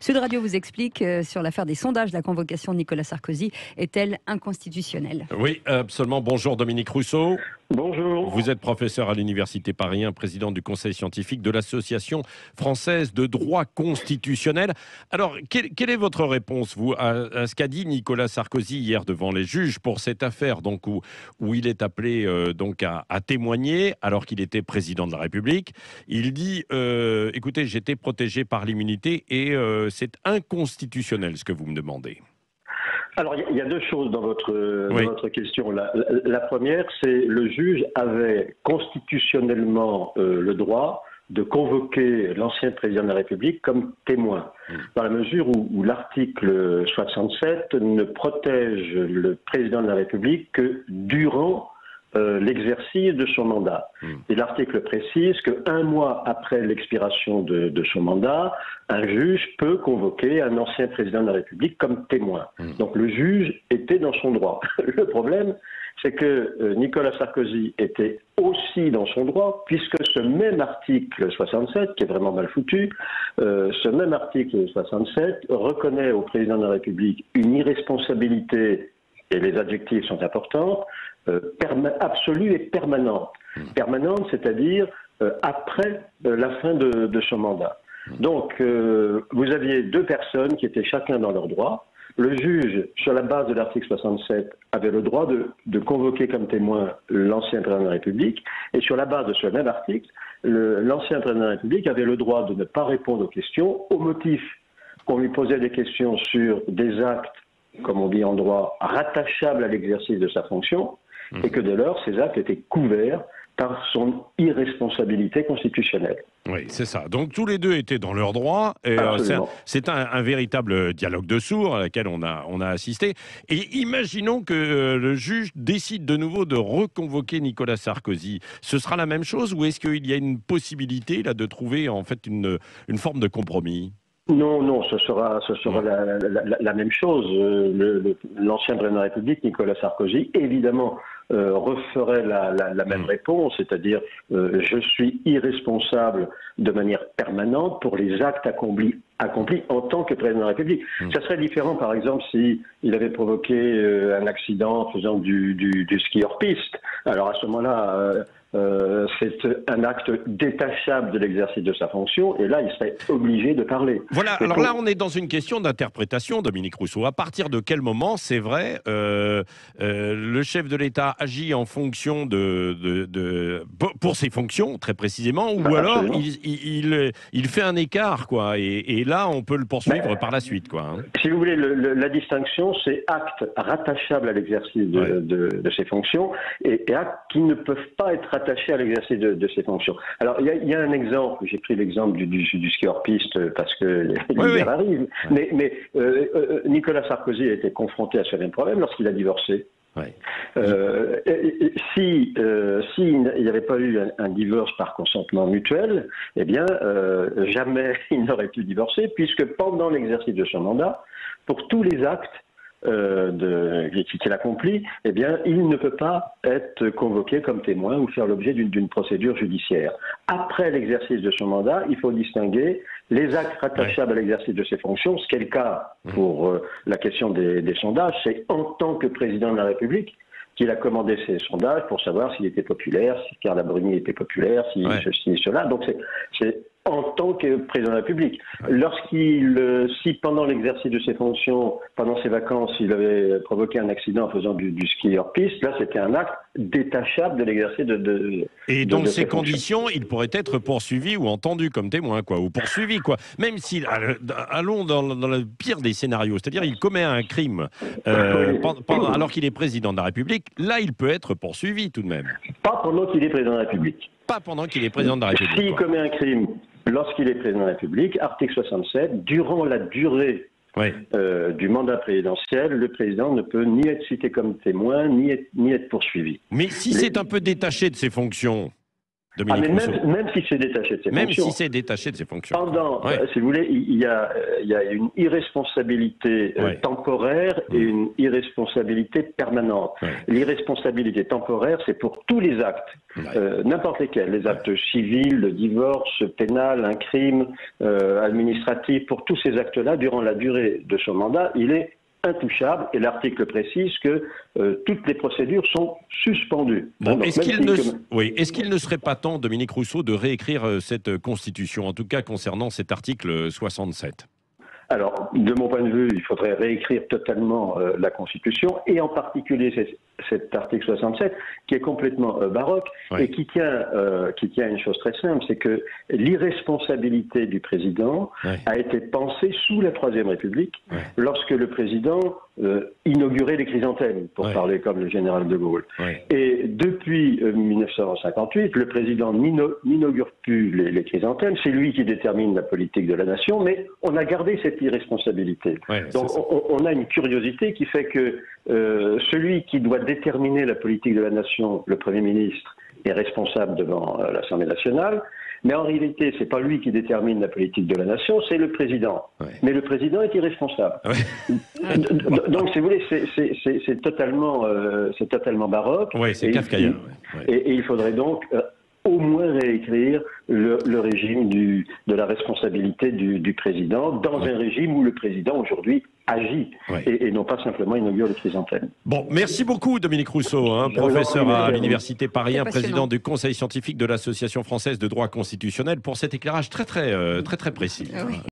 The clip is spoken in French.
Sud Radio vous explique sur l'affaire des sondages. La convocation de Nicolas Sarkozy est-elle inconstitutionnelle? Oui, absolument. Bonjour Dominique Rousseau. Bonjour. Vous êtes professeur à l'Université Paris 1, président du conseil scientifique de l'Association française de droit constitutionnel. Alors, quelle est votre réponse, vous, à ce qu'a dit Nicolas Sarkozy hier devant les juges pour cette affaire donc, où il est appelé donc à témoigner alors qu'il était président de la République? Il dit, écoutez, j'étais protégé par l'immunité et c'est inconstitutionnel ce que vous me demandez. Alors, il y a deux choses dans votre question. La première, c'est le juge avait constitutionnellement le droit de convoquer l'ancien président de la République comme témoin, dans la mesure où l'article 67 ne protège le président de la République que durant l'exercice de son mandat. Et l'article précise qu'un mois après l'expiration de son mandat, un juge peut convoquer un ancien président de la République comme témoin. Donc le juge était dans son droit. Le problème, c'est que Nicolas Sarkozy était aussi dans son droit, puisque ce même article 67, qui est vraiment mal foutu, ce même article 67 reconnaît au président de la République une irresponsabilité, et les adjectifs sont importants, absolue et permanente. Permanente, c'est-à-dire après la fin de son mandat. Donc, vous aviez deux personnes qui étaient chacun dans leur droit. Le juge, sur la base de l'article 67, avait le droit de convoquer comme témoin l'ancien président de la République. Et sur la base de ce même article, l'ancien président de la République avait le droit de ne pas répondre aux questions au motif qu'on lui posait des questions sur des actes, comme on dit en droit, rattachables à l'exercice de sa fonction, et que dès lors, ces actes étaient couverts par son irresponsabilité constitutionnelle. Oui, c'est ça. Donc tous les deux étaient dans leur droit. C'est un véritable dialogue de sourds à laquelle on a assisté. Et imaginons que le juge décide de nouveau de reconvoquer Nicolas Sarkozy. Ce sera la même chose ou est-ce qu'il y a une possibilité là, de trouver en fait une forme de compromis ? Non, ce sera la même chose. L'ancien président de la République, Nicolas Sarkozy, évidemment, referait la même réponse, c'est-à-dire je suis irresponsable de manière permanente pour les actes accomplis en tant que président de la République. Ça serait différent, par exemple, si il avait provoqué un accident en faisant du ski hors-piste. Alors à ce moment-là, c'est un acte détachable de l'exercice de sa fonction, et là, il serait obligé de parler. Voilà, alors là, on est dans une question d'interprétation, Dominique Rousseau. À partir de quel moment, c'est vrai, le chef de l'État agit en fonction pour ses fonctions, très précisément, ou alors il fait un écart, quoi, et là, on peut le poursuivre par la suite, quoi. Hein. Si vous voulez, la distinction, c'est actes rattachables à l'exercice de ses fonctions et actes qui ne peuvent pas être rattachés à l'exercice de ses fonctions. Alors, il y a un exemple, j'ai pris l'exemple du ski hors-piste parce que l'hiver arrive, mais Nicolas Sarkozy a été confronté à ce même problème lorsqu'il a divorcé. S'il n'y avait pas eu un divorce par consentement mutuel, eh bien, jamais il n'aurait pu divorcer, puisque pendant l'exercice de son mandat, pour tous les actes qu'il accomplit, eh bien, il ne peut pas être convoqué comme témoin ou faire l'objet d'une procédure judiciaire. Après l'exercice de son mandat, il faut distinguer les actes rattachables à l'exercice de ses fonctions, ce qui est le cas pour la question des sondages, c'est en tant que président de la République qu'il a commandé ces sondages pour savoir s'il était populaire, si Carla Bruni était populaire, si ceci et cela. Donc c'est en tant que président de la République. Si pendant l'exercice de ses fonctions, pendant ses vacances, il avait provoqué un accident en faisant du ski hors-piste, là c'était un acte détachable de l'exercice Et dans ces conditions, il pourrait être poursuivi ou entendu comme témoin, quoi, ou poursuivi, quoi. Même si, allons dans le pire des scénarios, c'est-à-dire il commet un crime alors qu'il est président de la République, là il peut être poursuivi tout de même. Pas pendant qu'il est président de la République. Pas pendant qu'il est président de la République. S'il commet un crime lorsqu'il est président de la République, article 67, durant la durée du mandat présidentiel, le président ne peut ni être cité comme témoin, ni être poursuivi. Mais si c'est un peu détaché de ses fonctions, Dominique Rousseau. Même si c'est détaché de ses Même fonctions. si c'est détaché de ses fonctions. Pendant, Ouais. si vous voulez, il y a une irresponsabilité Ouais. temporaire et une irresponsabilité permanente. Ouais. L'irresponsabilité temporaire, c'est pour tous les actes, Ouais. n'importe lesquels, les actes civils, le divorce, pénal, un crime, administratif, pour tous ces actes-là, durant la durée de son mandat, il est intouchable, et l'article précise que toutes les procédures sont suspendues. Bon, Donc, est-ce même qu'il si ne... Oui, est-ce qu'il ne serait pas temps, Dominique Rousseau, de réécrire cette Constitution, en tout cas concernant cet article 67? Alors, de mon point de vue, il faudrait réécrire totalement la Constitution, et en particulier cet article 67, qui est complètement baroque, Ouais. et qui tient à une chose très simple, c'est que l'irresponsabilité du président Ouais. a été pensée sous la Troisième République, Ouais. lorsque le président inaugurait les chrysanthèmes, pour Ouais. parler comme le général de Gaulle. Ouais. Et depuis 1958, le président n'inaugure plus les chrysanthèmes, c'est lui qui détermine la politique de la nation, mais on a gardé cette irresponsabilité. Ouais, Donc c'est ça. on a une curiosité qui fait que celui qui doit déterminer la politique de la nation, le Premier ministre, est responsable devant l'Assemblée nationale, mais en réalité, c'est pas lui qui détermine la politique de la nation, c'est le président. Ouais. Mais le président est irresponsable. Ouais. Donc, si vous voulez, c'est totalement baroque. Ouais, c'est Et- kafkaïen. Ouais. Ouais. Et il faudrait donc au moins réécrire le régime de la responsabilité du président dans un régime où le président aujourd'hui agit Ouais. et non pas simplement inaugure les chrysanthèmes. Bon, merci beaucoup Dominique Rousseau, hein, Je vous en professeur prie, à merci. l'Université Paris 1, C'est passionnant. président du Conseil scientifique de l'Association française de droit constitutionnel, pour cet éclairage très précis. Ah oui.